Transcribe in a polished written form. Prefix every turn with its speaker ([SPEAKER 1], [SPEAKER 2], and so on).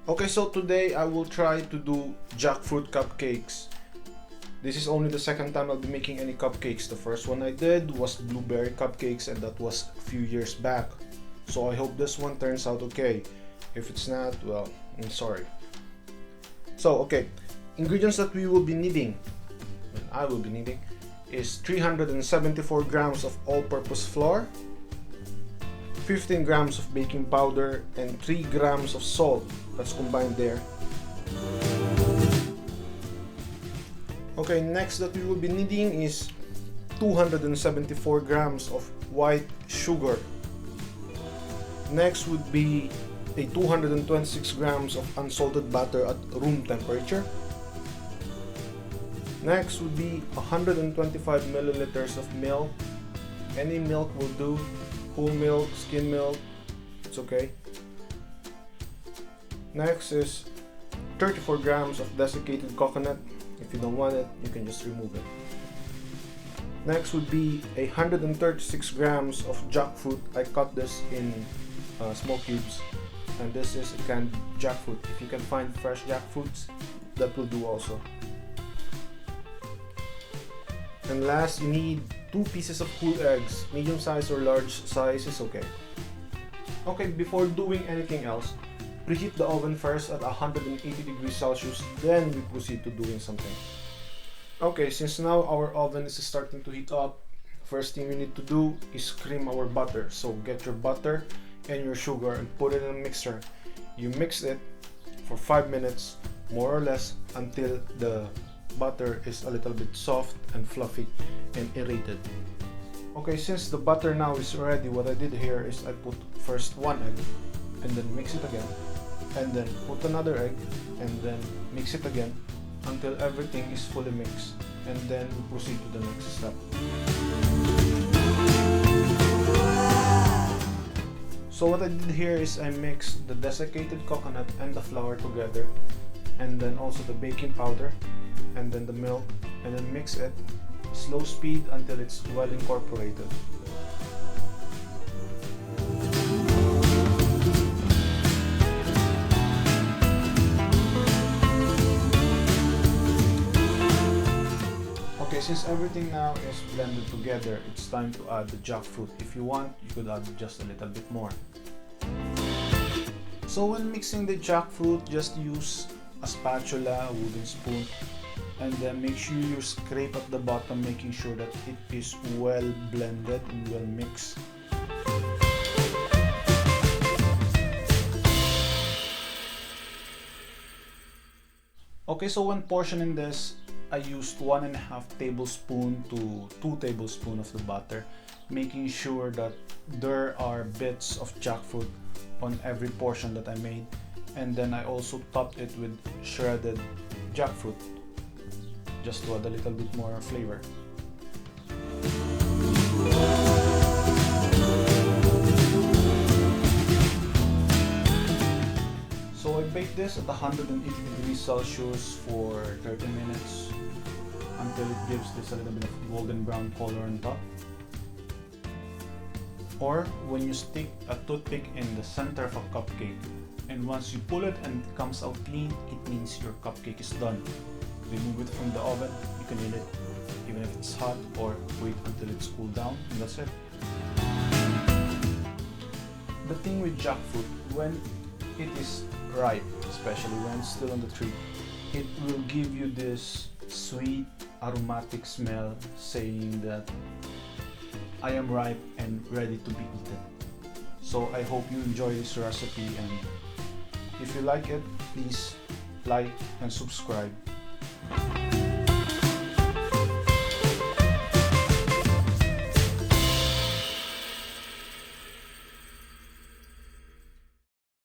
[SPEAKER 1] Okay, so today I will try to do jackfruit cupcakes. This is only the second time I'll be making any cupcakes. The first one I did was blueberry cupcakes, and that was a few years back. So I hope this one turns out okay. If it's not, well, I'm sorry. So, okay, ingredients that we will be needing, and I will be needing, is 374 grams of all-purpose flour, 15 grams of baking powder, and 3 grams of salt. That's combined there. Okay, next that we will be needing is 274 grams of white sugar. Next would be a 226 grams of unsalted butter at room temperature. Next would be 125 milliliters of milk. Any milk will do. Whole milk, skim milk, it's okay. Next is 34 grams of desiccated coconut. If you don't want it, you can just remove it. Next would be 136 grams of jackfruit. I cut this in small cubes, and this is a canned jackfruit. If you can find fresh jackfruits, that will do also. And last, you need 2 pieces of whole eggs. Medium size or large size is okay. Okay, before doing anything else, preheat the oven first at 180 degrees Celsius, then we proceed to doing something. Okay, since now our oven is starting to heat up, first thing we need to do is cream our butter. So get your butter and your sugar and put it in a mixer. You mix it for 5 minutes, more or less, until the butter is a little bit soft and fluffy and aerated. Okay, since the butter now is ready, what I did here is I put first 1 egg and then mix it again, and then put another egg and then mix it again until everything is fully mixed, and then we proceed to the next step. So what I did here is I mixed the desiccated coconut and the flour together, and then also the baking powder, and then the milk, and then mix it slow speed until it's well incorporated. Okay, since everything now is blended together, it's time to add the jackfruit. If you want, you could add just a little bit more. So when mixing the jackfruit, just use a spatula, a wooden spoon, and then make sure you scrape at the bottom, making sure that it is well blended and well mixed. Okay, so when portioning this, I used 1.5 tablespoon to 2 tablespoons of the butter, making sure that there are bits of jackfruit on every portion that I made, and then I also topped it with shredded jackfruit, just to add a little bit more flavor. So I baked this at 180 degrees Celsius for 30 minutes until it gives this a little bit of golden brown color on top. Or when you stick a toothpick in the center of a cupcake, and once you pull it and it comes out clean, it means your cupcake is done. Remove it from the oven, you can eat it even if it's hot, or wait until it's cooled down, and that's it. The thing with jackfruit, when it is ripe, especially when it's still on the tree, it will give you this sweet aromatic smell saying that I am ripe and ready to be eaten. So I hope you enjoy this recipe, and if you like it, please like and subscribe.